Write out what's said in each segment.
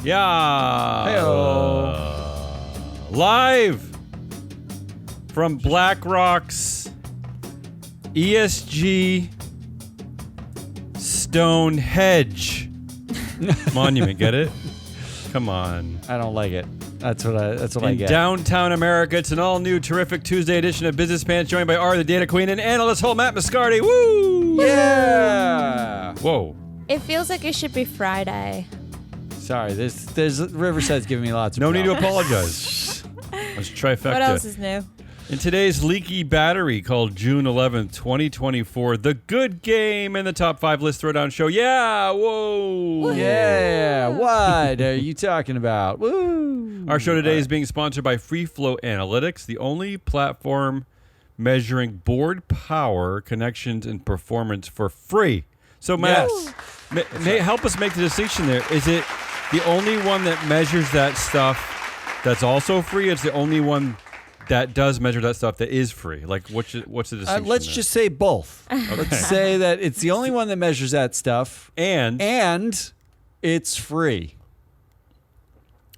Yeah. Live from BlackRock's ESG Stonehenge monument. Get it? Come on. I don't like it. That's what I get. In downtown America, it's an all-new, terrific Tuesday edition of Business Pants, joined by R, the Data Queen, and analyst Hole Matt Moscardi. Woo! Yeah. Whoa. It feels like it should be Friday. Sorry, there's Riverside's giving me lots of No need to problems. apologize. Let's trifecta. What else is new? In today's leaky battery called June 11th, 2024, the good game in the top 5 list throwdown show. Yeah, whoa. Yeah, what are you talking about? Woo! Our show today is being sponsored by Free Flow Analytics, the only platform measuring board power, connections, and performance for free. So, Matt, help us make the distinction there. Is it the only one that measures that stuff that's also free? It's the only one that does measure that stuff that is free. Like, what's the distinction? Let's just say both. Okay. Let's say that it's the only one that measures that stuff, and it's free.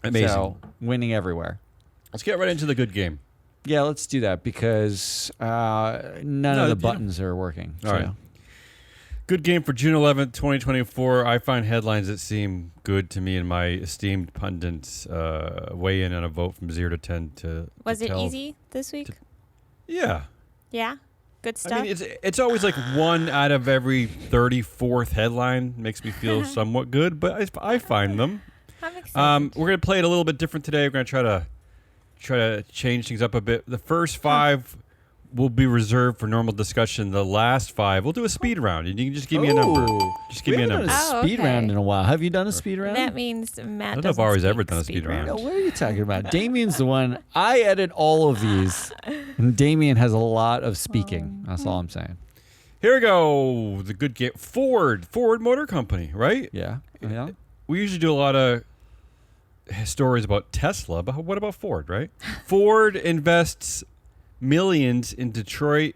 Amazing. So, winning everywhere. Let's get right into the good game. Yeah, let's do that because none of the buttons are working. All right. Good game for June 11th, 2024. I find headlines that seem good to me, and my esteemed pundits weigh in on a vote from 0 to 10 to. Was it easy this week? Yeah. Yeah? Good stuff? I mean, it's always like one out of every 34th headline makes me feel somewhat good, but I find them. I'm excited. We're going to play it a little bit different today. We're going to try to change things up a bit. The first 5 will be reserved for normal discussion. The last 5, we'll do a speed round, and you can just give me a number. Just give me a number. We haven't done a speed round in a while. Have you done a speed round? That means Matt I don't know if I've always ever done a speed round. No, what are you talking about? Damien's the one. I edit all of these, and Damien has a lot of speaking. That's all I'm saying. Here we go. The good game. Ford Motor Company, right? Yeah. Yeah. We usually do a lot of stories about Tesla, but what about Ford, right? Ford invests millions in Detroit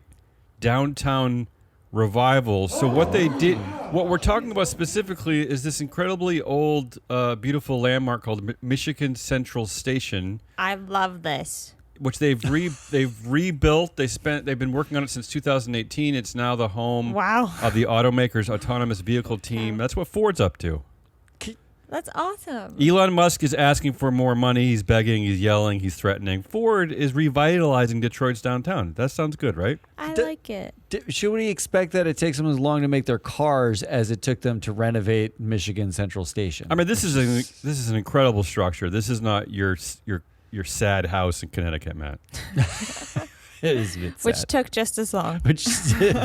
downtown revival. So what we're talking about specifically is this incredibly old, beautiful landmark called Michigan Central Station. I love this. Which they've rebuilt. They've been working on it since 2018. It's now the home of the automaker's autonomous vehicle team. That's what Ford's up to. That's awesome. Elon Musk is asking for more money. He's begging, he's yelling, he's threatening. Ford is revitalizing Detroit's downtown. That sounds good, right? I like it. Should we expect that it takes them as long to make their cars as it took them to renovate Michigan Central Station? I mean, this is an incredible structure. This is not your sad house in Connecticut, Matt. It is a bit sad. Which took just as long. Which did. I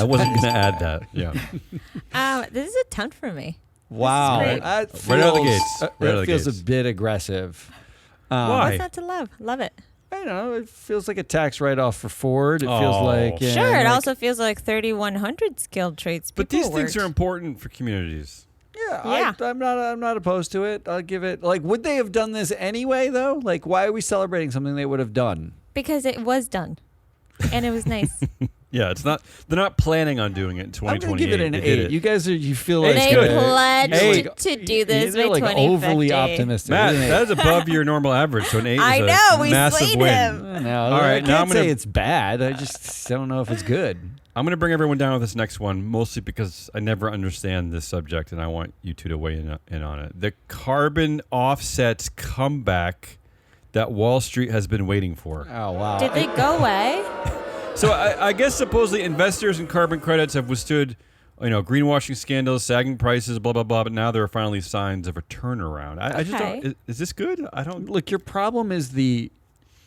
wasn't going to add that. Yeah. This is a 10 for me. Wow. Great. That feels, right out of the gates. That feels a bit aggressive. Why? What's not to love? Love it. I don't know. It feels like a tax write-off for Ford. It feels like... Sure. It also feels like 3,100 skilled trades. But these things are important for communities. Yeah. I'm not opposed to it. I'll give it... Like, would they have done this anyway, though? Like, why are we celebrating something they would have done? Because it was done. And it was nice. Yeah, it's not. They're not planning on doing it in 2028. I'm gonna give it an 8. You guys you feel like they pledged to do this by 2050. Overly optimistic. Matt, that is above your normal average. So an 8 is I know. We massive slayed win. him. No, all right, I can't say it's bad. I just don't know if it's good. I'm going to bring everyone down with this next one, mostly because I never understand this subject, and I want you two to weigh in on it. The carbon offsets comeback that Wall Street has been waiting for. Oh, wow. Did they go away? So I guess supposedly investors in carbon credits have withstood, greenwashing scandals, sagging prices, blah, blah, blah, but now there are finally signs of a turnaround. I just don't... Is this good? I don't... Look, your problem is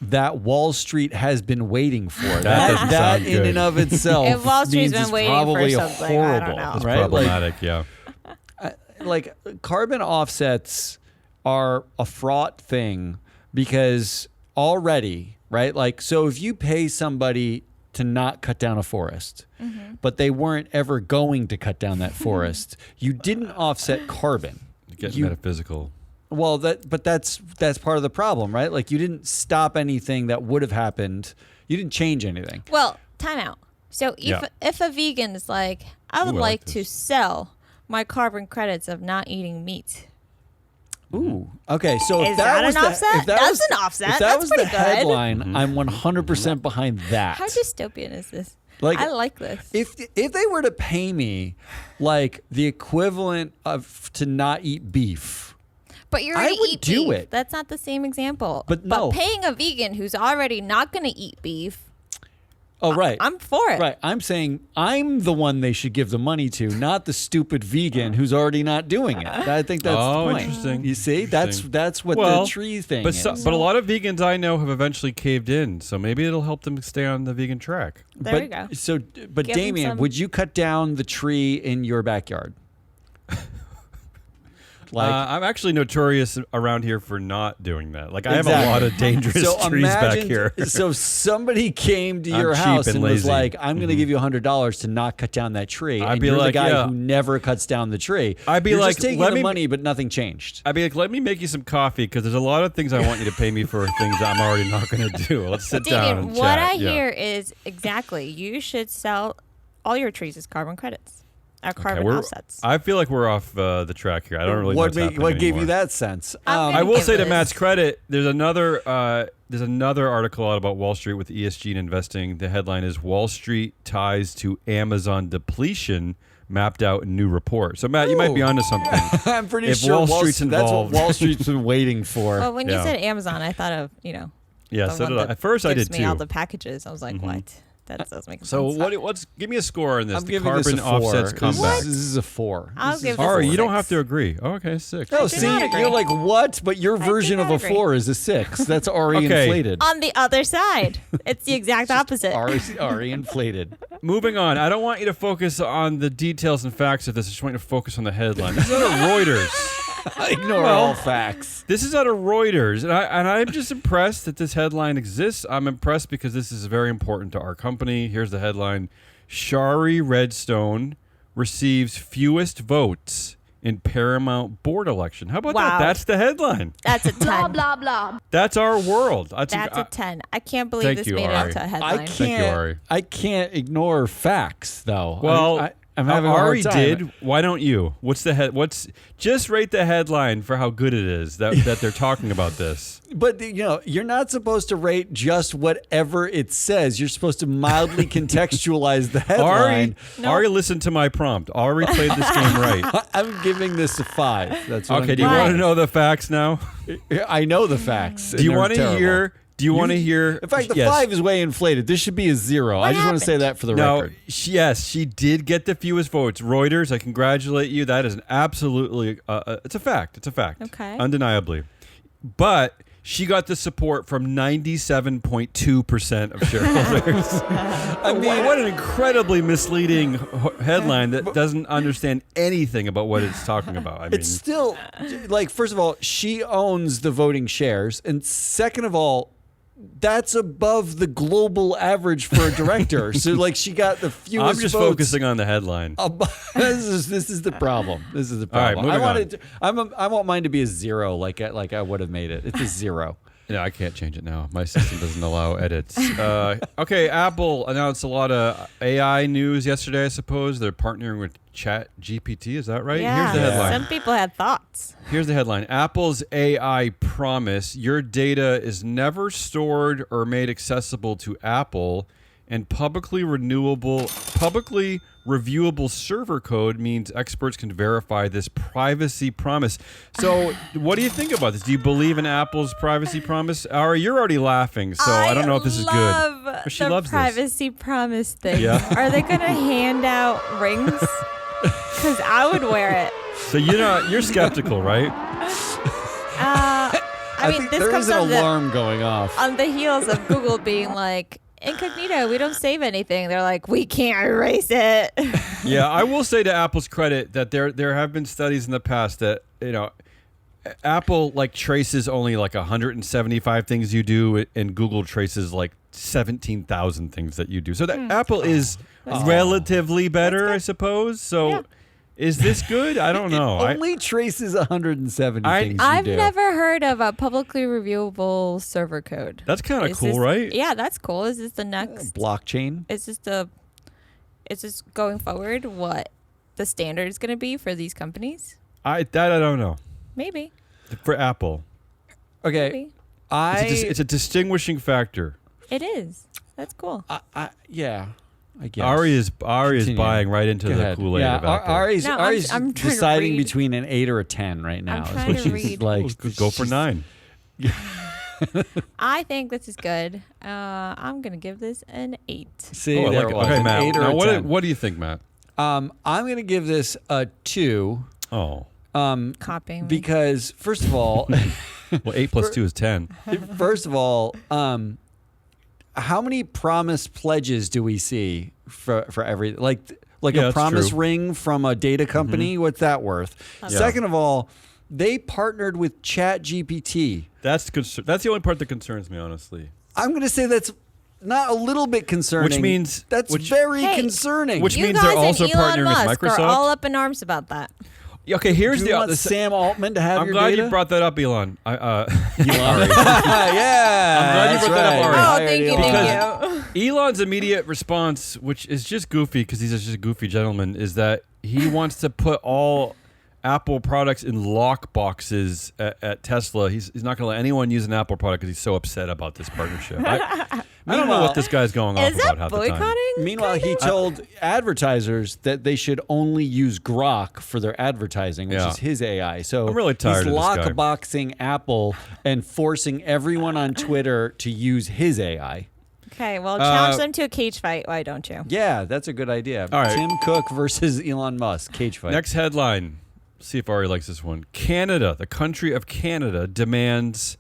that Wall Street has been waiting for. That in and of itself if Wall Street's means been waiting probably for something, horrible, I don't know. It's right? problematic, yeah. Like carbon offsets are a fraught thing because already, right? Like, so if you pay somebody to not cut down a forest, but they weren't ever going to cut down that forest, you didn't offset carbon. Get metaphysical. Well, that's part of the problem, right? Like, you didn't stop anything that would have happened. You didn't change anything. Well, time out. So if a vegan is like, I would like to sell my carbon credits of not eating meat. Ooh. Okay. So Is if that was an offset? if that That's was, an offset. If that That's was pretty the good. headline, I'm 100% behind that. How dystopian is this? Like, I like this. If they were to pay me like the equivalent of to not eat beef, But you I already would eat do beef. it. That's not the same example. But no. paying a vegan who's already not going to eat beef, oh right, I'm for it. right. I'm saying I'm the one they should give the money to, not the stupid vegan who's already not doing it. I think that's the point. Interesting. You see, Interesting. that's what Well, the tree thing But is. but a lot of vegans I know have eventually caved in, so maybe it'll help them stay on the vegan track. There you go. So, but Give 'em Damien, some- would you cut down the tree in your backyard? I'm actually notorious around here for not doing that. Like I have Exactly. a lot of dangerous So trees back imagine, here. so somebody came to I'm your cheap house and and was lazy. like, "I'm going to give you $100 to not cut down that tree," I'd and be you're like, the guy yeah. who never cuts down the tree. I'd be You're like, just taking let the me- money, but nothing changed. I'd be like, let me make you some coffee because there's a lot of things I want you to pay me for things that I'm already not going to do. Let's sit down Damien, and what chat. I Yeah. hear is exactly you should sell all your trees as carbon credits or Okay, carbon we're- offsets. I feel like we're off the track here. I don't really know what what's happening what gave you anymore. that sense? I'm I gonna will give say to this- Matt's credit, there's another article out about Wall Street with ESG and investing. The headline is "Wall Street ties to Amazon depletion mapped out in new report." So Matt, you might be onto something. I'm pretty if sure Wall Street's that's what involved- Wall Street's been waiting for. Well, when you Yeah. said Amazon, I thought of Yeah, the so one did I. that At first, I gives did me all too. the packages. I was like, what? That does make So sense. what's give me a score on this? I'm the giving this carbon a 4. offsets comeback. This is a 4. I'll This give is- this a Ari, you don't 6. have to agree. Oh, okay, 6. No, do see, not agree. you're like, what? But your version of not a agree. 4 is a 6. That's already Okay. inflated. On the other side, it's the exact opposite. Already inflated. Moving on. I don't want you to focus on the details and facts of this. I just want you to focus on the headline. This is out of Reuters. Ignore all facts. This is out of Reuters, and I'm just impressed that this headline exists. I'm impressed because this is very important to our company. Here's the headline: Shari Redstone receives fewest votes in Paramount board election. How about that? Wow. That's the headline. That's a 10. Blah, blah, blah. That's our world. That's a 10. I can't believe Thank this you, made it Ari. out to a I headline. Thank you, Ari. can't ignore facts, though. Well, I'm having a hard Ari time. did. Why don't you? What's the head? What's just rate the headline for how good it is that they're talking about this. But you're not supposed to rate just whatever it says. You're supposed to mildly contextualize the headline. Ari listened to my prompt. Ari played this game right. I'm giving this a 5. That's what Okay, I'm do you Why? want to know the facts now? I know the facts. Do you want to hear? Do you want to hear? In fact, the yes. 5 is way inflated. This should be a 0. I just want to say that for the No, record. yes, she did get the fewest votes. Reuters, I congratulate you. That is an absolutely, it's a fact. It's a fact. Okay. Undeniably. But she got the support from 97.2% of shareholders. I mean, what an incredibly misleading headline that doesn't understand anything about what it's talking about. I mean, It's still, like, first of all, she owns the voting shares. And second of all, that's above the global average for a director. So, like, she got the fewest I'm just votes. focusing on the headline. This is the problem. This is the All right, problem. moving on. I want mine to be a 0, like I would have made it. It's a 0. Yeah, I can't change it now. My system doesn't allow edits. Okay, Apple announced a lot of AI news yesterday, I suppose. They're partnering with Chat GPT. Is that right? Yeah. Here's the headline. Some people had thoughts. Here's the headline. Apple's AI promise: your data is never stored or made accessible to Apple, and publicly reviewable server code means experts can verify this privacy promise. So, what do you think about this? Do you believe in Apple's privacy promise? Ari, you're already laughing, so I don't know if this is good. love But she the loves this. privacy promise thing. Yeah. Are they going to hand out rings? Because I would wear it. So you're skeptical, right? I mean, think this there comes is an on alarm going off. on the heels of Google being like, incognito, we don't save anything. They're like, we can't erase it. Yeah, I will say to Apple's credit that there have been studies in the past that Apple like traces only like 175 things you do, and Google traces like 17,000 things that you do. So that Apple is relatively better, I suppose. So. Yeah. Is this good? I don't know. Only traces 170 I- things you I've do. never heard of a publicly reviewable server code. That's kind of Is cool, this- right? Yeah, that's cool. Is this the next? Blockchain. Is this going forward? What? the standard is going to be for these companies? I don't know. Maybe. For Apple, Okay. Maybe. it's a distinguishing factor. It is. That's cool. Yeah. I guess. Ari is Continue. buying right into Go the ahead. Kool-Aid Yeah, of Apple. Ari's No, I'm trying to deciding read. between an 8 or a 10 right now. I'm is trying what to she's read. like. Go for 9. I think this is good. I'm going to give this an 8. See, I there like it it. was. Okay, An Matt. 8 or Now, a 10. what do you think, Matt? I'm going to give this a 2. Oh, Copying me. Because first of all, well, 8 plus 2 is 10. first of all, how many promise pledges do we see for every like Yeah, a that's promise true. ring from a data company? What's that worth? Yeah. Second of all, they partnered with ChatGPT. That's the only part that concerns me, honestly. I'm going to say that's not a little bit concerning. Which means- that's which- very Hey, concerning. Which you means guys they're also and Elon partnering with Musk Microsoft? are all up in arms about that. Okay, here's do the you want other. Sam Altman to have I'm your glad data? you brought that up, Elon. yeah, I'm glad you that's brought that up, right. Ari. Oh, Hired thank you, Elon. thank you. Elon's immediate response, which is just goofy because he's just a goofy gentleman, is that he wants to put all Apple products in lock boxes at Tesla. He's not going to let anyone use an Apple product because he's so upset about this partnership. I don't know what this guy's going off Is about that half the time. boycotting? Meanwhile, he told advertisers that they should only use Grok for their advertising, which Yeah. is his AI. So I'm really tired he's of this guy. lock-boxing Apple and forcing everyone on Twitter to use his AI. Okay, well, challenge them to a cage fight. Why don't you? Yeah, that's a good idea. All right. Tim Cook versus Elon Musk, cage fight. Next headline. See if Ari likes this one. Canada, the country of Canada, demands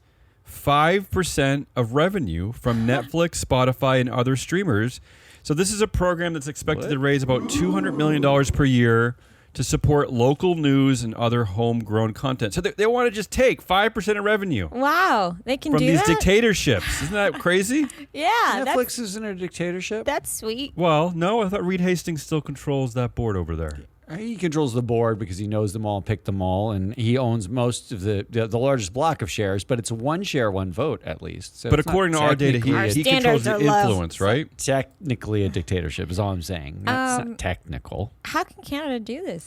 5% of revenue from Netflix, Spotify, and other streamers. So this is a program that's expected to raise about $200 million per year to support local news and other homegrown content. So they want to just take 5% of revenue Wow, they can from do these that? dictatorships. Isn't that crazy? Yeah, Netflix isn't a dictatorship. that's sweet. Well, no, I thought Reed Hastings still controls that board over there. He controls the board because he knows them all and picked them all, and he owns most of the largest block of shares. But it's one share, one vote at least. So But it's not according to our data, technically Our he standards controls the are low. influence, right? technically a dictatorship is all I'm saying. It's not technical. How can Canada do this?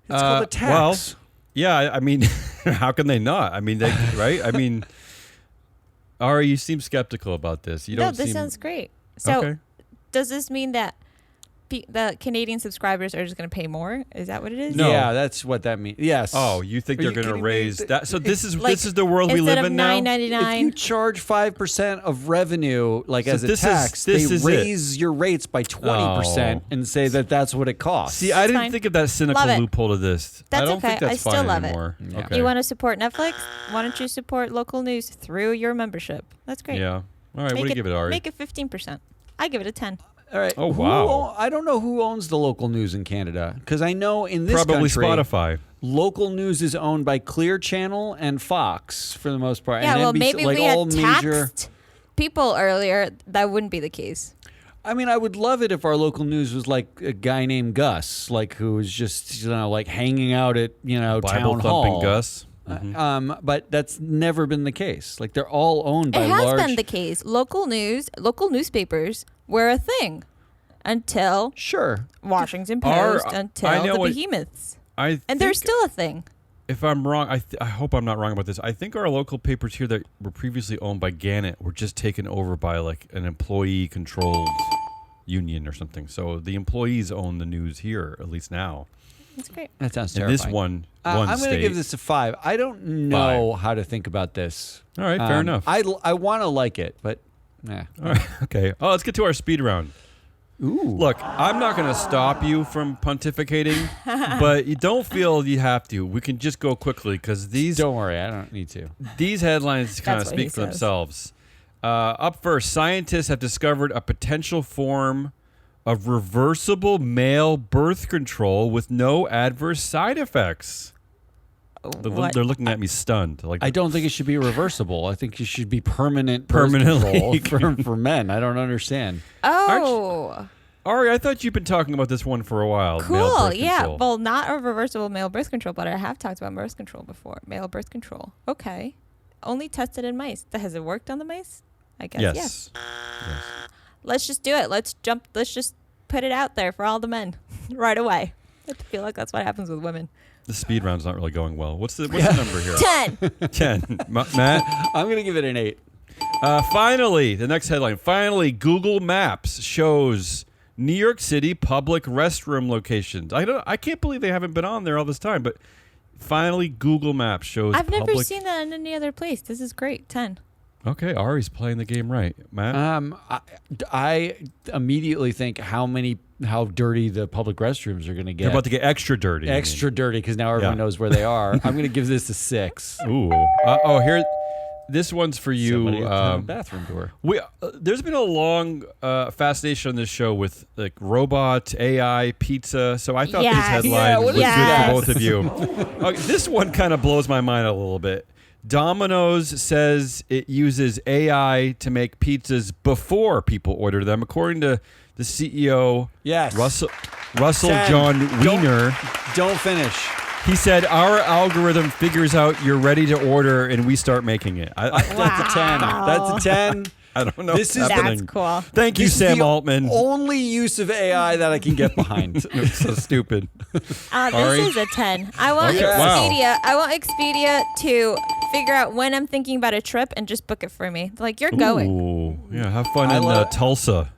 It's called a tax. Well, yeah, I mean, how can they not? I mean, they right? I mean, Ari, you seem skeptical about this. You No, don't this seem sounds great. So, okay. does this mean that the Canadian subscribers are just going to pay more? Is that what it is? No. Yeah, that's what that means. Yes. Oh, you think Are they're you going to kidding me? raise that? So this is Like, the world we instead live of in now. If you $9.99. charge 5% of revenue, like So as a this is- tax, this they is it. raise your rates by 20% and say that that's what it costs. See, I didn't fine. think of that cynical Love it. loophole to this. That's I don't okay. think that's I still fine love it. anymore. Yeah. Okay. You want to support Netflix? Why don't you support local news through your membership? That's great. Yeah. All right. What do you give it, Ari? Make it 15%. I give it a 10. All right. Oh, Who wow. I don't know who owns the local news in Canada because I know in this Probably country, Spotify. local news is owned by Clear Channel and Fox for the most part. Yeah, and well, NBC, maybe like we all had major. taxed people earlier. That wouldn't be the case. I mean, I would love it if our local news was like a guy named Gus, like who was just like hanging out at Bible town thumping hall. Gus. But that's never been the case. Like they're all owned by It has large. been the case. Local newspapers were a thing until Sure. Washington Our- Post, I until know the what- behemoths. And And they're still a thing. If I'm wrong, I hope I'm not wrong about this. I think our local papers here that were previously owned by Gannett were just taken over by like an employee-controlled union or something. So the employees own the news here, at least now. That's great. That sounds In terrifying. this one I'm going to state. give this a 5. I don't know how to think about this. All right, fair enough. I want to like it, but nah. All right, okay. Oh, let's get to our speed round. Ooh. Look, I'm not going to stop you from pontificating, but you don't feel you have to. We can just go quickly because these Don't worry, I don't need to. these headlines kind of That's what he speak for says. themselves. Up first, scientists have discovered a potential form of reversible male birth control with no adverse side effects. What? They're looking at me stunned. Like I don't think it should be reversible. I think it should be permanent Permanently. birth control for men. I don't understand. Oh, Ari, I thought you've been talking about this one for a while. male cool. birth Yeah. control. Well, not a reversible male birth control, but I have talked about birth control before. Male birth control. Okay. Only tested in mice. Has it worked on the mice? I guess yes. yes. Yes. Let's just do it. Let's just put it out there for all the men right away. I feel like that's what happens with women. The speed round's not really going well. What's the number here? 10. 10. Matt? I'm going to give it an 8. Finally, the next headline. Finally, Google Maps shows New York City public restroom locations. I can't believe they haven't been on there all this time, but finally Google Maps shows I've never public. seen that in any other place. This is great. 10. Okay, Ari's playing the game right. Matt? I immediately think how dirty the public restrooms are going to get. They're about to get extra dirty. you Extra dirty because now everyone Yeah. knows where they are. I'm going to give this a 6. mean. Ooh. Here. This one's for you. Somebody at the bathroom door. There's been a long fascination on this show with like robot, AI, pizza. So I thought Yes. this headline Yeah, what was is good that? for both of you. This one kind of blows my mind a little bit. Domino's says it uses AI to make pizzas before people order them, according to the CEO, Yes. Russell 10. John Wiener. Don't finish. He said, our algorithm figures out you're ready to order and we start making it. That's a 10. That's a 10. I don't know This what's is- happening. That's cool. Thank you, This is Sam the Altman. Only use of AI that I can get behind. It's so stupid. This is a 10. I want Okay, wow. Expedia. I want Expedia to figure out when I'm thinking about a trip and just book it for me. Like, you're going. Ooh, yeah, have fun I in love- Tulsa.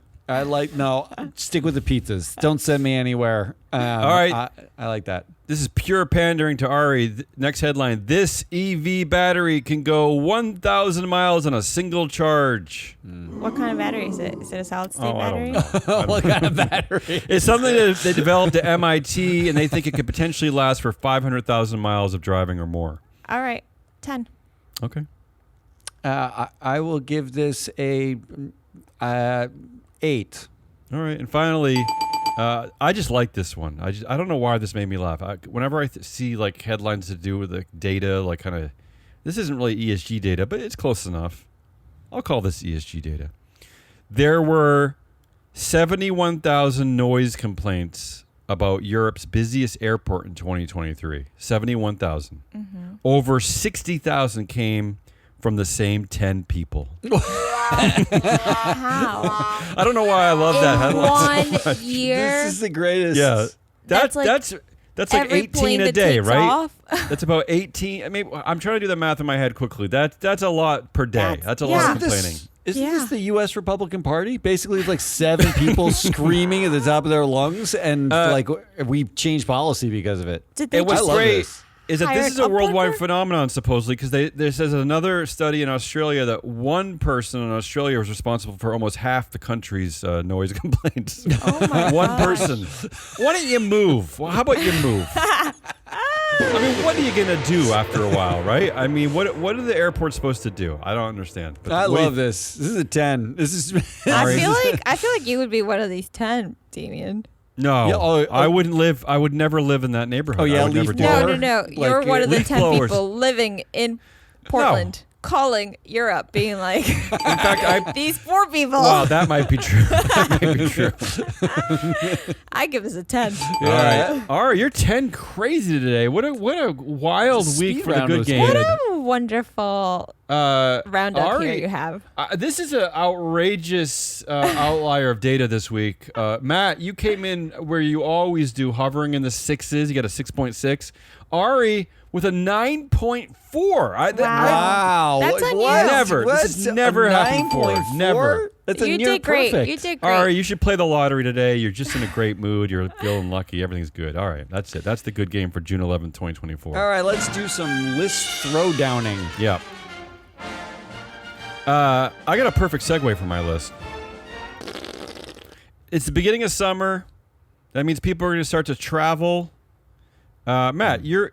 Stick with the pizzas. Don't send me anywhere. All right. I like that. This is pure pandering to Ari. Next headline. This EV battery can go 1,000 miles on a single charge. What kind of battery is it? Is it a solid state I don't battery? know. What kind of battery? It's something that they developed at MIT, and they think it could potentially last for 500,000 miles of driving or more. All right. 10. Okay. I will give this a 8. All right. And finally, I just like this one. I don't know why this made me laugh. Whenever I see like headlines to do with the data, like kind of, this isn't really ESG data, but it's close enough. I'll call this ESG data. There were 71,000 noise complaints about Europe's busiest airport in 2023. 71,000. Over 60,000 came from the same 10 people. How? I don't know why I love that headline. In 1 year, This is the greatest. Yeah, That's like that's like every 18 plane a that day, takes right? off. That's about 18. I mean, I'm trying to do the math in my head quickly. That's a lot per day. That's a lot yeah. of complaining. Isn't Yeah. this the U.S. Republican Party? Basically, it's like 7 people screaming at the top of their lungs, and like we changed policy because of it. Did they And what's I love great this. is that hire this an is a worldwide upworker? phenomenon, supposedly, because there says another study in Australia that one person in Australia was responsible for almost half the country's noise complaints. Oh my One gosh. person. Why don't you move? Well, how about you move? I mean, what are you gonna do after a while, right? I mean, what are the airports supposed to do? I don't understand. But I what do you- love this. This is a 10. This is. Ari? I feel like you would be one of these 10, Damien. No, Yeah, I wouldn't live. I would never live in that neighborhood. Oh, yeah, I would leaf never do blower? that. No. You're Like, one of the leaf 10 blowers. people living in Portland, calling Europe, being like, In fact, these poor people. Wow, that might be true. That might be true. I give this a 10. All right, Ari, you're 10 crazy today. What a wild The week speed for the round good was game. What a wonderful roundup Ari, here you have. This is an outrageous outlier of data this week. Matt, you came in where you always do, hovering in the 6s. You got a 6.6. Ari with a 9.4. Wow. That's on what? you. Never. This has What's never a happened before. 9.4? Never. That's a You near did great. perfect. You did great. Ari, you should play the lottery today. You're just in a great mood. You're feeling lucky. Everything's good. All right, that's it. That's the good game for June 11th, 2024. All right, let's do some list throwdowning. Yeah. I got a perfect segue for my list. It's the beginning of summer. That means people are going to start to travel. Matt, you're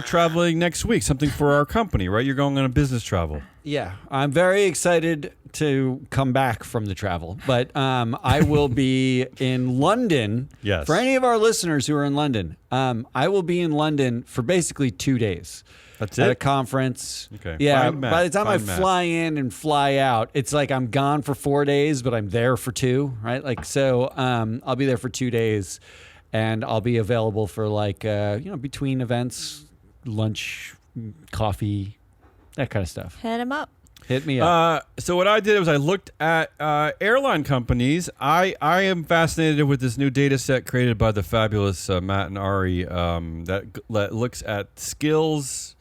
traveling next week. Something for our company, right? You're going on a business travel. Yeah, I'm very excited to come back from the travel, but I will be in London. Yes. For any of our listeners who are in London, I will be in London for basically 2 days. That's At a it? conference. Okay. Yeah. Find Matt. By the time I Find Matt. fly in and fly out, it's like I'm gone for 4 days, but I'm there for 2. Right. Like so. I'll be there for 2 days, and I'll be available for like between events, lunch, coffee, that kind of stuff. Hit him up. Hit me up. So what I did was I looked at airline companies. I am fascinated with this new data set created by the fabulous Matt and Ari that looks at skills.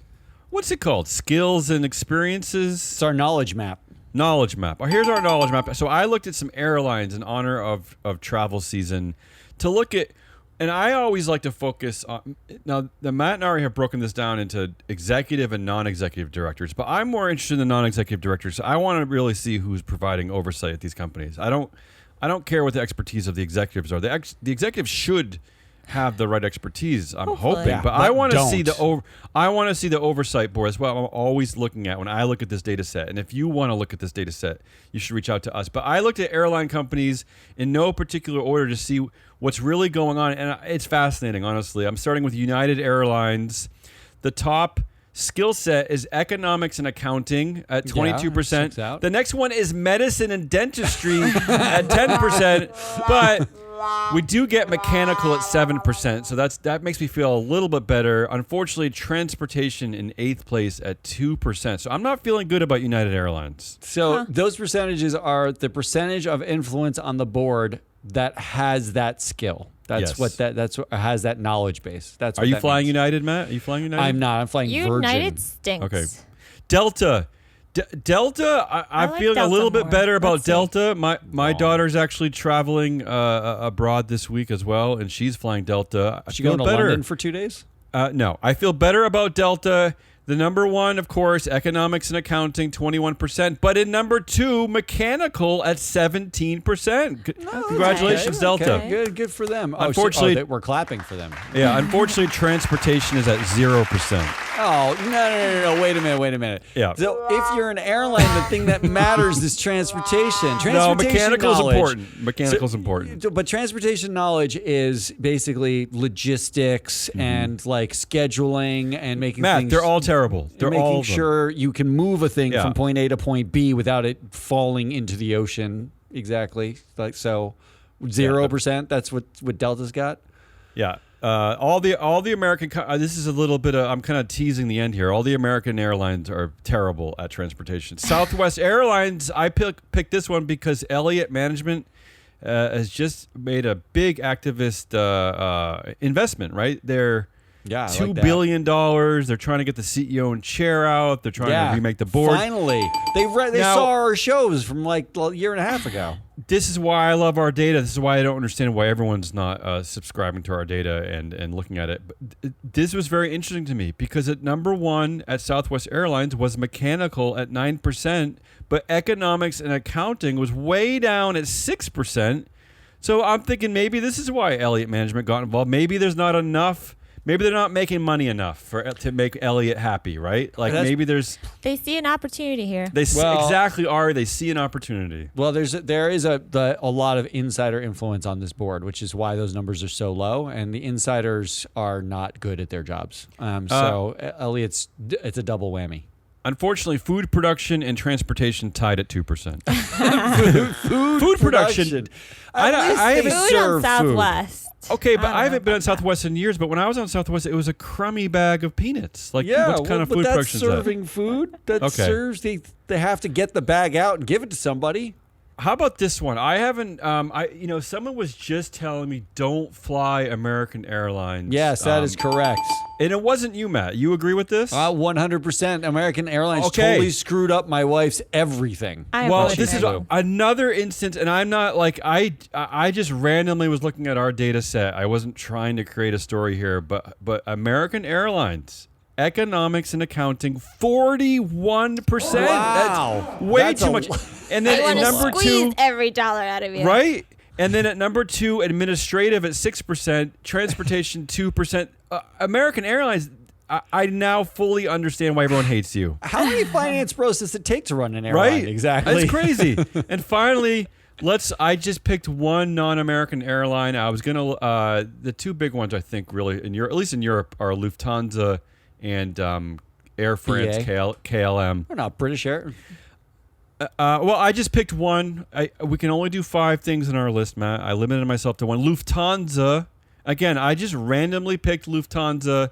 What's it called? Skills and experiences? It's our knowledge map. Knowledge map. Oh, here's our knowledge map. So I looked at some airlines in honor of travel season to look at, and I always like to focus on, now the Matt and Ari have broken this down into executive and non-executive directors, but I'm more interested in the non-executive directors. I want to really see who's providing oversight at these companies. I don't care what the expertise of the executives are. The executives should have the right expertise. I'm Hopefully. hoping, Yeah, but I but want to don't. see I want to see the oversight board as well. I'm always looking at when I look at this data set, and if you want to look at this data set, you should reach out to us. But I looked at airline companies in no particular order to see what's really going on, and it's fascinating. Honestly, I'm starting with United Airlines. The top skill set is economics and accounting at 22%. checks out. The next one is medicine and dentistry at 10%, but we do get mechanical at 7%, so that makes me feel a little bit better. Unfortunately, transportation in 8th place at 2%. So I'm not feeling good about United Airlines. So those percentages are the percentage of influence on the board that has that skill. That's Yes. that's what has that knowledge base. That's Are what you that flying means. United, Matt? Are you flying United? I'm not. I'm flying Virgin. United stinks. Okay. Delta. Delta, I'm like feeling a Delta little bit more. better about Let's see. Delta. My daughter's actually traveling abroad this week as well, and she's flying Delta. I She feel going to better. London for 2 days? No, I feel better about Delta. The number one, of course, economics and accounting, 21%. But in number two, mechanical at 17%. Congratulations, okay. Delta. Okay. Good for them. Unfortunately- we're clapping for them. Yeah, unfortunately, transportation is at 0%. Oh, no. Wait a minute. Yeah. So if you're an airline, the thing that matters is transportation. No, Transportation mechanical's knowledge. important. Mechanical's important. But transportation knowledge is basically logistics and like scheduling and making Matt, things. they're all terrible. They're making all of them. sure you can move a thing Yeah. from point A to point B without it falling into the ocean. Exactly. Like so, 0%. That's what Delta's got. Yeah. All the American. This is a little bit of. I'm kind of teasing the end here. All the American airlines are terrible at transportation. Southwest Airlines. I picked this one because Elliott Management has just made a big activist investment. Right, they're Yeah, $2 billion. They're trying to get the CEO and chair out. They're trying to remake the board. Finally, they Now- saw our shows from like a year and a half ago. This is why I love our data. This is why I don't understand why everyone's not subscribing to our data and looking at it. But this was very interesting to me because at number one at Southwest Airlines was mechanical at 9%, but economics and accounting was way down at 6%. So I'm thinking maybe this is why Elliott Management got involved. Maybe there's not enough. Maybe they're not making money enough to make Elliott happy, right? Like maybe there's They see an opportunity here. they Well- exactly are. They see an opportunity. Well, there is a lot of insider influence on this board, which is why those numbers are so low, and the insiders are not good at their jobs. So Elliott's it's a double whammy. Unfortunately, food production and transportation tied at 2%. Food production. I haven't Food on served Southwest. Okay, but I don't I haven't know been on about that. Southwest in years. But when I was on Southwest, it was a crummy bag of peanuts. Like, Yeah, what kind of but food that's production is that? serving food. That Okay. serves. They have to get the bag out and give it to somebody. How about this one? I haven't. Someone was just telling me don't fly American Airlines. Yes, that is correct. And it wasn't you, Matt. You agree with this? 100%. American Airlines Okay. totally screwed up my wife's everything. I Well, apologize. this is another instance, and I'm not like I just randomly was looking at our data set. I wasn't trying to create a story here, but American Airlines economics and accounting 41%. Wow. That's way That's too a much. lot. And I then at want to number squeeze 2, every dollar out of you. right? And then at number 2, administrative at 6%, transportation 2%. American Airlines. I now fully understand why everyone hates you. How many finance bros does it take to run an airline? Right? Exactly. It's crazy. And finally, I just picked one non-American airline. I was gonna the two big ones I think really in Europe, at least in Europe, are Lufthansa and Air France BA. KLM. We're not British Air. Well, I just picked one. We can only do 5 things in our list, Matt. I limited myself to one. Lufthansa. Again, I just randomly picked Lufthansa.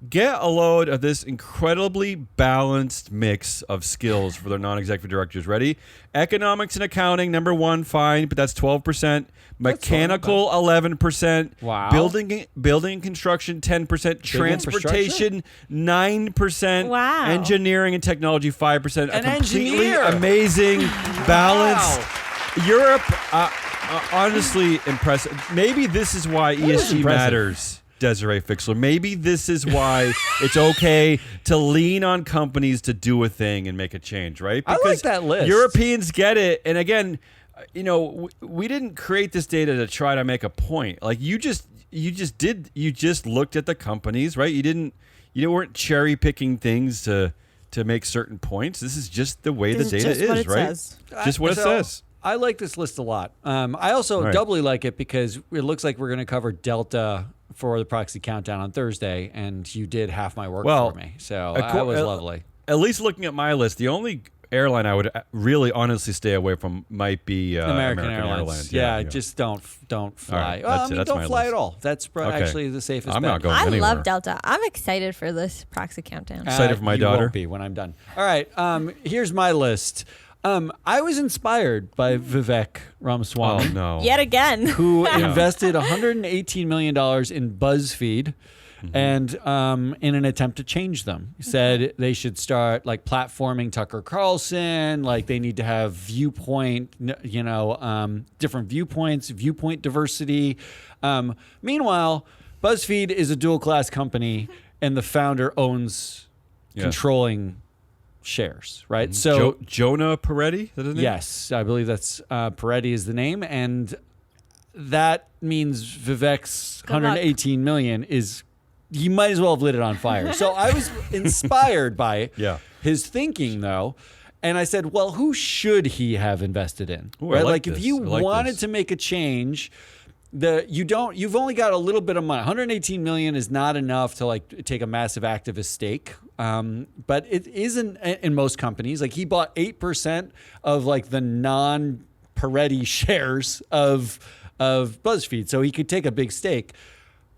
get a load of this incredibly balanced mix of skills for their non-executive directors. Ready? Economics and accounting, number 1, fine, but that's 12%. Mechanical, 11%. Wow. Building and construction, 10%. Transportation, 9%. Wow. Engineering and technology, 5%. An A completely engineer. amazing balance. Wow. Europe, honestly impressive. Maybe this is why ESG impressive. matters. Desiree Fixler. Maybe this is why it's okay to lean on companies to do a thing and make a change, right? I like that list. Europeans get it. And again, we didn't create this data to try to make a point. Like you just looked at the companies, right? You weren't cherry picking things to make certain points. This is just the way the data is, right? Just what it says. I like this list a lot. I also doubly like it because it looks like we're going to cover Delta for the proxy countdown on Thursday, and you did half my work for me. So that was lovely. At least looking at my list, the only airline I would really honestly stay away from might be American Airlines. Yeah, just don't fly. Right, don't fly at all. That's actually the safest I'm bet. not going I anywhere. love Delta. I'm excited for this proxy countdown. Excited for my you daughter. Won't be when I'm done. All right. Here's my list. I was inspired by Vivek Ramaswamy. Oh no! Yet again. Who invested $118 million in BuzzFeed and in an attempt to change them. He said they should start like platforming Tucker Carlson, like they need to have different viewpoints, viewpoint diversity. Meanwhile, BuzzFeed is a dual class company and the founder owns controlling shares, right? So Jonah Peretti, is that his name? Yes, I believe that's Peretti is the name, and that means Vivek's Good luck. $118 million is he might as well have lit it on fire. So I was inspired by his thinking, though, and I said, well, who should he have invested in? Ooh, I right? like If this. you I like wanted this. to make a change. You've only got a little bit of money. 118 million is not enough to like take a massive activist stake. But it isn't in most companies. Like he bought 8% of like the non-Peretti shares of BuzzFeed, so he could take a big stake.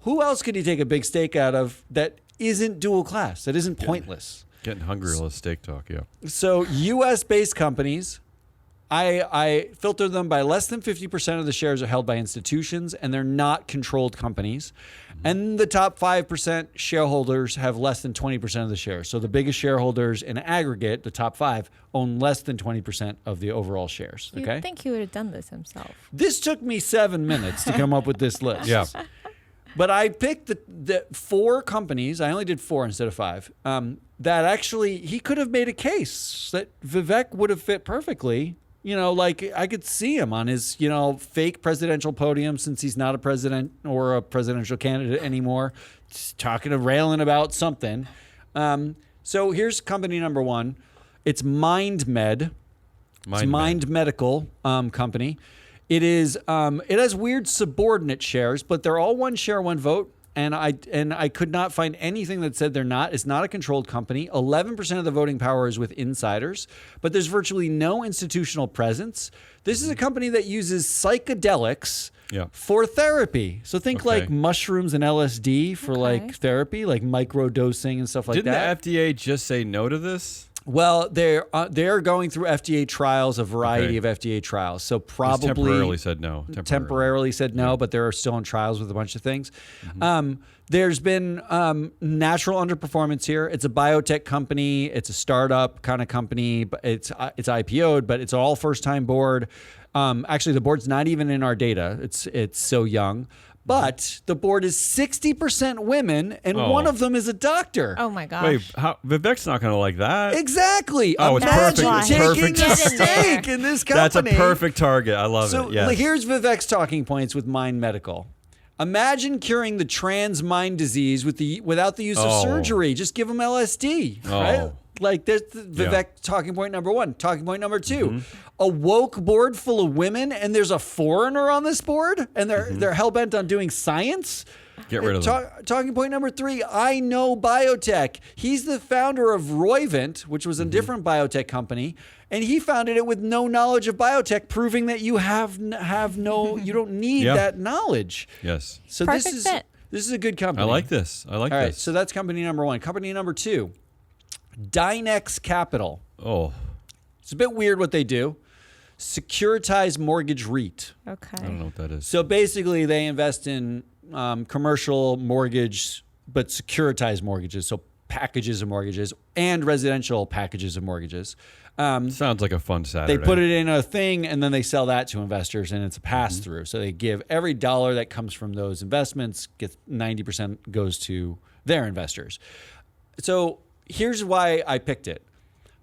Who else could he take a big stake out of that isn't dual class? That isn't pointless. Getting hungry with steak talk. Yeah. So U.S. based companies. I filter them by less than 50% of the shares are held by institutions and they're not controlled companies. And the top 5% shareholders have less than 20% of the shares. So the biggest shareholders in aggregate, the top 5, own less than 20% of the overall shares. Okay. You'd think he would have done this himself. This took me 7 minutes to come up with this list. Yeah. But I picked the 4 companies. I only did 4 instead of 5. That actually he could have made a case that Vivek would have fit perfectly. Like I could see him on his, fake presidential podium since he's not a president or a presidential candidate anymore, railing about something. So here's company number 1. It's MindMed. It's Mind Medical company. It has weird subordinate shares, but they're all 1 share, 1 vote. And I could not find anything that said they're not. It's not a controlled company. 11% of the voting power is with insiders, but there's virtually no institutional presence. This is a company that uses psychedelics for therapy. So think like mushrooms and LSD for like therapy, like microdosing and stuff like that. Didn't the FDA just say no to this? Well, they're going through FDA trials, a variety of FDA trials. So probably temporarily said no. Temporarily said no, but they're still in trials with a bunch of things. There's been natural underperformance here. It's a biotech company. It's a startup kind of company. But it's IPO'd, but it's all first-time board. Actually, the board's not even in our data. It's so young. But the board is 60% women, and one of them is a doctor. Oh my gosh! Wait, Vivek's not going to like that. Exactly. Oh, it's Imagine perfect. taking Perfect. a stake in this company. That's a perfect target. I love So it. Yes. here's Vivek's talking points with Mind Medical. Imagine curing the trans mind disease without the use of surgery. Just give them LSD, right? Like there's Vivek talking point number 1. Talking point number 2. A woke board full of women, and there's a foreigner on this board, and they're hell bent on doing science. Get rid of them. Talking point number 3. I know biotech. He's the founder of Roivant, which was a different biotech company, and he founded it with no knowledge of biotech, proving that you have no, you don't need that knowledge. Yes. So Perfect fit. This is a good company. I like this. I like All this. right, so that's company number 1. Company number 2, Dynex Capital. Oh, It's a bit weird what they do. Securitized mortgage REIT. Okay. I don't know what that is. So basically, they invest in commercial mortgage, but securitized mortgages. So packages of mortgages and residential packages of mortgages. Sounds like a fun Saturday. They put it in a thing and then they sell that to investors, and it's a pass through. So they give every dollar that comes from those investments, gets 90% goes to their investors. So here's why I picked it.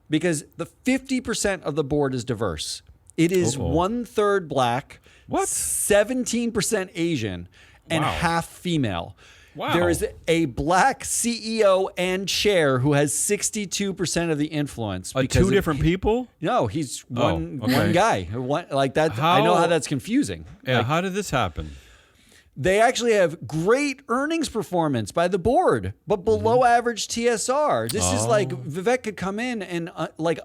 Because the 50% of the board is diverse. It is 1/3 black, What? 17% Asian, and Wow. half female. Wow. There is a black CEO and chair who has 62% of the influence. because Two of- different people? No, he's one okay. guy. Like that. I know how that's confusing. Yeah, Like, how did this happen? they actually have great earnings performance by the board, but below average TSR. This is like Vivek could come in and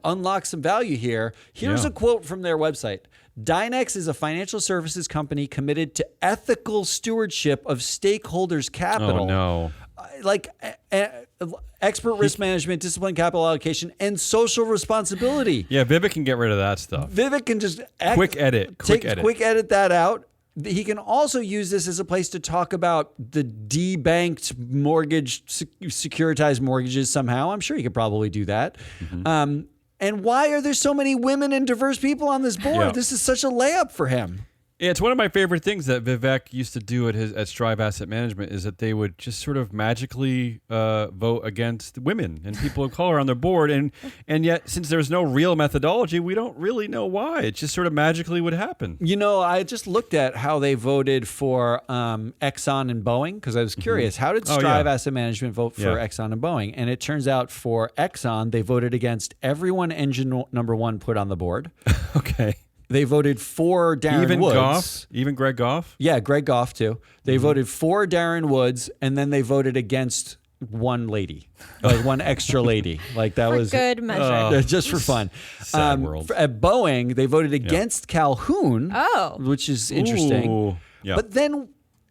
unlock some value here. Here's Yeah. a quote from their website. Dynex is a financial services company committed to ethical stewardship of stakeholders' capital. Oh, no. Expert risk management, disciplined capital allocation, and social responsibility. Yeah, Vivek can get rid of that stuff. Vivek can just Quick edit. Quick edit that out. He can also use this as a place to talk about the debanked mortgage, securitized mortgages somehow. I'm sure he could probably do that. And why are there so many women and diverse people on this board? Yeah. This is such a layup for him. Yeah, it's one of my favorite things that Vivek used to do at Strive Asset Management is that they would just sort of magically vote against women and people of color on their board, and yet since there's no real methodology, we don't really know why. It just sort of magically would happen. You know, I just looked at how they voted for Exxon and Boeing because I was curious. How did Strive Asset Management vote for Exxon and Boeing? And it turns out for Exxon, they voted against everyone engine number 1 put on the board. Okay. They voted for Darren Even Woods. Goff? Even Greg Goff? Yeah, Greg Goff too. They voted for Darren Woods, and then they voted against one lady, like one extra lady. Like that For was good measure. just for fun. Sad world. At Boeing, they voted against Calhoun, which is interesting. Ooh. Yeah. But then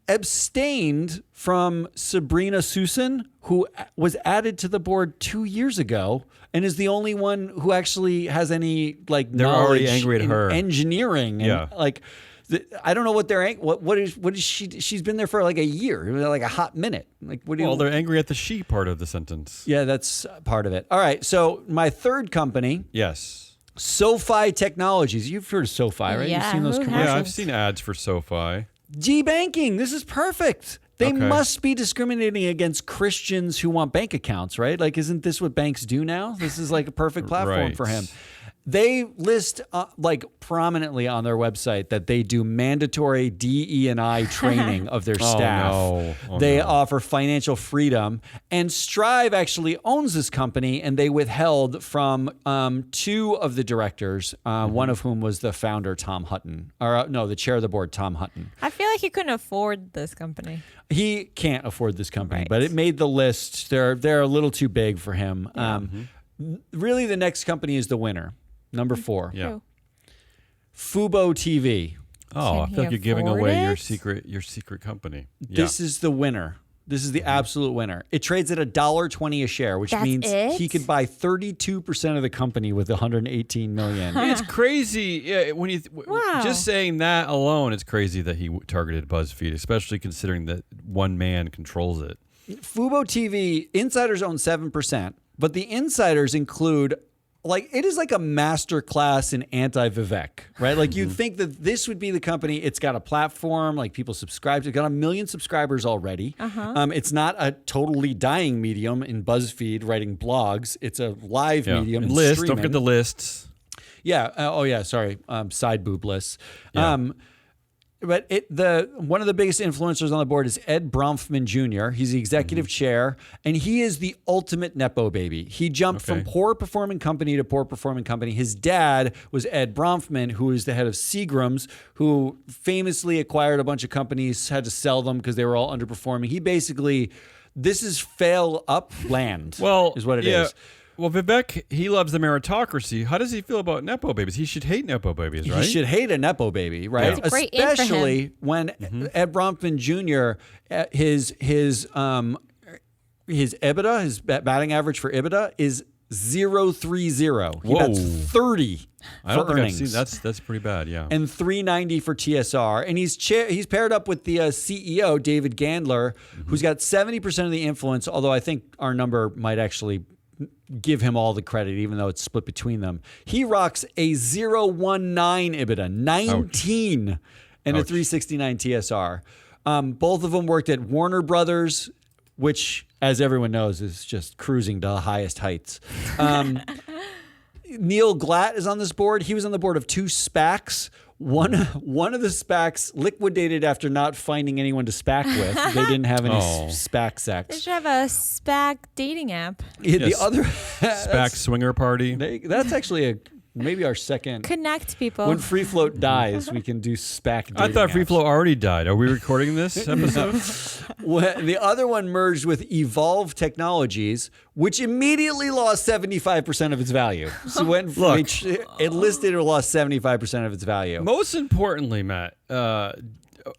abstained from Sabrina Susan, who was added to the board 2 years ago and is the only one who actually has any They're knowledge already angry at in her. engineering. And I don't know what they're what is she? She's been there for like a year, like a hot minute. Like what do you? Well, they're angry at the she part of the sentence. Yeah, that's part of it. All right, so my third company, Yes. SoFi Technologies. You've heard of SoFi, right? Yeah, You've seen those who commercials. Yeah, I've hasn't? seen ads for SoFi. G-banking. This is perfect. They Okay. must be discriminating against Christians who want bank accounts, right? Like, isn't this what banks do now? This is like a perfect platform Right. for him. They list prominently on their website that they do mandatory DE&I training of their staff. no. Oh, They no. offer financial freedom, and Strive actually owns this company, and they withheld from 2 of the directors, one of whom was the founder, Tom Hutton, or no, the chair of the board, Tom Hutton. I feel like you couldn't afford this company. He can't afford this company, Right. but it made the list. They're a little too big for him. Really, the next company is the winner, number 4. Yeah. Who? Fubo TV. Oh, I Can feel like he you're giving afford away it? your secret company. This is the winner. This is the absolute winner. It trades at $1.20 a share, which That's means it? he could buy 32% of the company with $118 million. It's crazy. Yeah, when you Wow. just saying that alone, it's crazy that he targeted BuzzFeed, especially considering that one man controls it. Fubo TV, insiders own 7%, but the insiders include, it is like a master class in anti-Vivek, right? Like you'd think that this would be the company. It's got a platform, like people subscribe to. It's got 1 million subscribers already. It's not a totally dying medium in BuzzFeed writing blogs. It's a live medium. And and lists. Don't streaming. forget the lists. Yeah. Sorry. Side boob lists. Yeah. But one of the biggest influencers on the board is Ed Bronfman Jr. He's the executive chair, and he is the ultimate Nepo baby. He jumped from poor performing company to poor performing company. His dad was Ed Bronfman, who is the head of Seagram's, who famously acquired a bunch of companies, had to sell them because they were all underperforming. He basically, this is fail up land, Well, is what it yeah. is. Well, Vivek, he loves the meritocracy. How does he feel about Nepo babies? He should hate Nepo babies, right? He should hate a Nepo baby, right? That's a great in for him. Especially when Ed Bronfman Jr., his EBITDA, his batting average for EBITDA is 0.30. He bats 30 I don't for think earnings. I've seen that's pretty bad, yeah. And 390 for TSR. And he's paired up with the CEO, David Gandler, who's got 70% of the influence, although I think our number might actually give him all the credit, even though it's split between them. He rocks a 0.19 EBITDA, 19, and a 369 TSR. Both of them worked at Warner Brothers, which, as everyone knows, is just cruising to the highest heights. Neil Glatt is on this board. He was on the board of 2 SPACs. One of the SPACs liquidated after not finding anyone to SPAC with. They didn't have any SPAC They sex. should have a SPAC dating app. The other SPAC swinger party. that's actually maybe our second. Connect people. When Free Float dies, we can do SPAC dating I thought Free apps. Flow already died. Are we recording this episode? When the other one merged with Evolve Technologies, which immediately lost 75% of its value. So when it listed, it lost 75% of its value. Most importantly, Matt,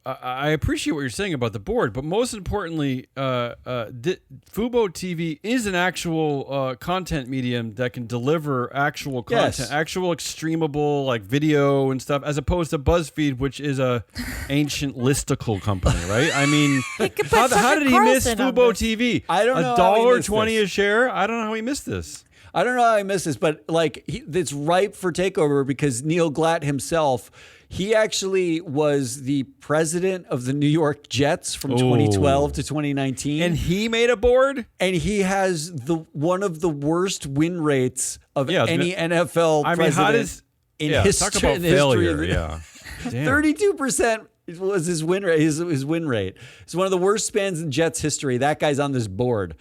I appreciate what you're saying about the board, but most importantly, Fubo TV is an actual content medium that can deliver actual content, Yes. actual streamable like video and stuff, as opposed to BuzzFeed, which is a ancient listicle company, right? I mean, could put how Tucker did he miss Carlson on Fubo this. TV? I don't know how he missed $1.20 this. a share. I don't know how he missed this. I don't know how I missed this, but like it's ripe for takeover because Neil Glatt himself, he actually was the president of the New York Jets from 2012 to 2019. And he made a board? And he has one of the worst win rates of Yeah, any NFL I mean, president how does in history. talk about in the history of failure? the- Yeah. Damn. 32% was his win rate. His win rate. It's one of the worst spans in Jets history. That guy's on this board.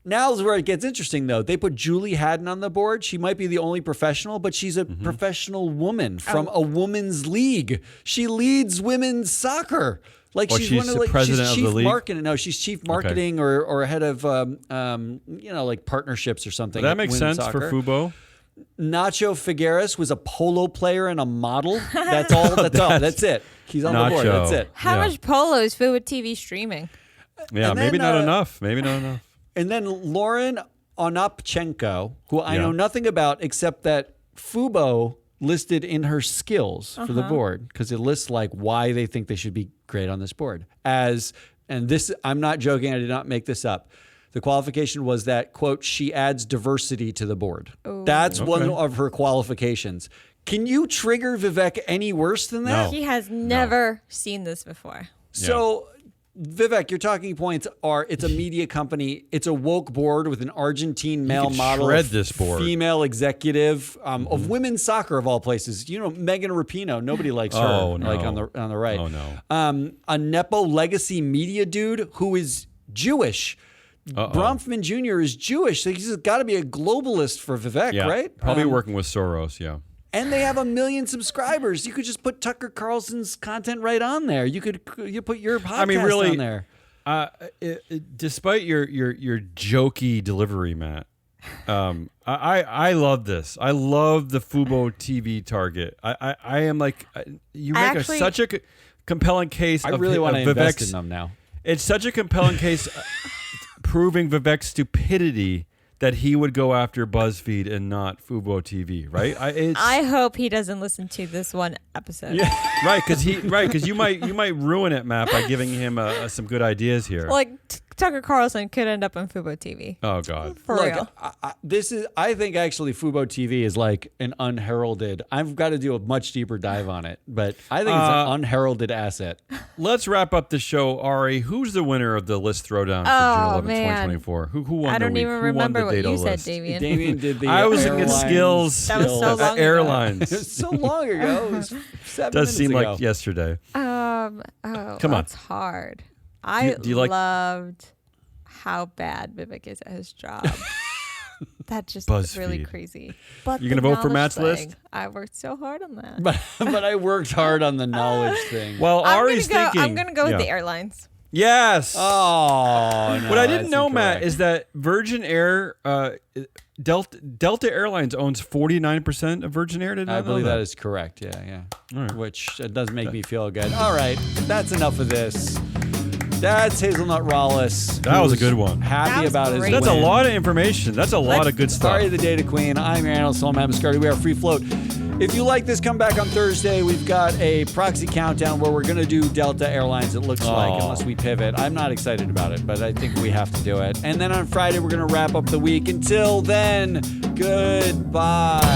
Now is where it gets interesting, though. They put Julie Haddon on the board. She might be the only professional, but she's a professional woman from a women's league. She leads women's soccer. Like Well, she's one she's of the president she's of the chief league? marketing. No, she's chief marketing or head of like partnerships or something. That at makes women's sense soccer. for Fubo. Nacho Figueres was a polo player and a model. That's all. That's all. That's it. He's on the board. Nacho. That's it. How Yeah. much polo is Fubo TV streaming? Yeah, And maybe then, not enough. Maybe not enough. And then Lauren Onopchenko, who I Yeah. know nothing about except that Fubo listed in her skills for the board, because it lists like why they think they should be great on this board. And this, I'm not joking, I did not make this up. The qualification was that, quote, she adds diversity to the board. That's one of her qualifications. Can you trigger Vivek any worse than that? No. He has never seen this before. So, Vivek, your talking points are it's a media company, it's a woke board with an Argentine male could model, shred this board. female executive of women's soccer of all places. You know, Megan Rapinoe, nobody likes her. Oh, no. Like on the right. Oh, no. A Nepo legacy media dude who is Jewish. Bronfman Jr. is Jewish, so he's got to be a globalist for Vivek, Yeah. right? Probably working with Soros, yeah. And they have 1 million subscribers. You could just put Tucker Carlson's content right on there. You put your podcast on there. Despite your jokey delivery, Matt, I love this. I love the Fubo TV target. I am like, you make such a compelling case. I of really want to invest Vivek's. in them now. It's such a compelling case, proving Vivek's stupidity that he would go after BuzzFeed and not Fubo TV, right? I hope he doesn't listen to this one episode. Right, because you might ruin it, Matt, by giving him some good ideas here. Like Tucker Carlson could end up on Fubo TV. Oh God. For real. I think actually Fubo TV is like an unheralded. I've got to do a much deeper dive on it, but I think it's an unheralded asset. Let's wrap up the show, Ari. Who's the winner of the list throwdown for June 11, 2024? Who won I the don't week? even Who remember won what the data you said, list? Damien. Damien did the. I was thinking airline skills. That was so long ago. Airlines. It was so long ago. It was 7 Does minutes seem ago. like yesterday. Come on. That's hard. I do you like- loved how bad Vivek is at his job. That's just really BuzzFeed. crazy. But You the gonna vote for knowledge Matt's thing, list? I worked so hard on that. But I worked hard on the knowledge thing. Well, I'm Ari's gonna go, thinking. I'm gonna go with yeah. the airlines. Yes. Oh, no, What I didn't that's know, Matt, incorrect. is that Virgin Air, Delta Airlines owns 49% of Virgin Air. Did I not know believe that is correct. Yeah. All right. Which does make me feel good. All right, that's enough of this. That's Hazelnut Rawless. That was a who's good one. Happy That was about his great. That's a win. lot of information. That's a lot of good stuff. Sorry, the Data Queen. I'm your analyst, Matt Mascardi. We are Free Float. If you like this, come back on Thursday. We've got a proxy countdown where we're going to do Delta Airlines, it looks like, unless we pivot. I'm not excited about it, but I think we have to do it. And then on Friday, we're going to wrap up the week. Until then, goodbye.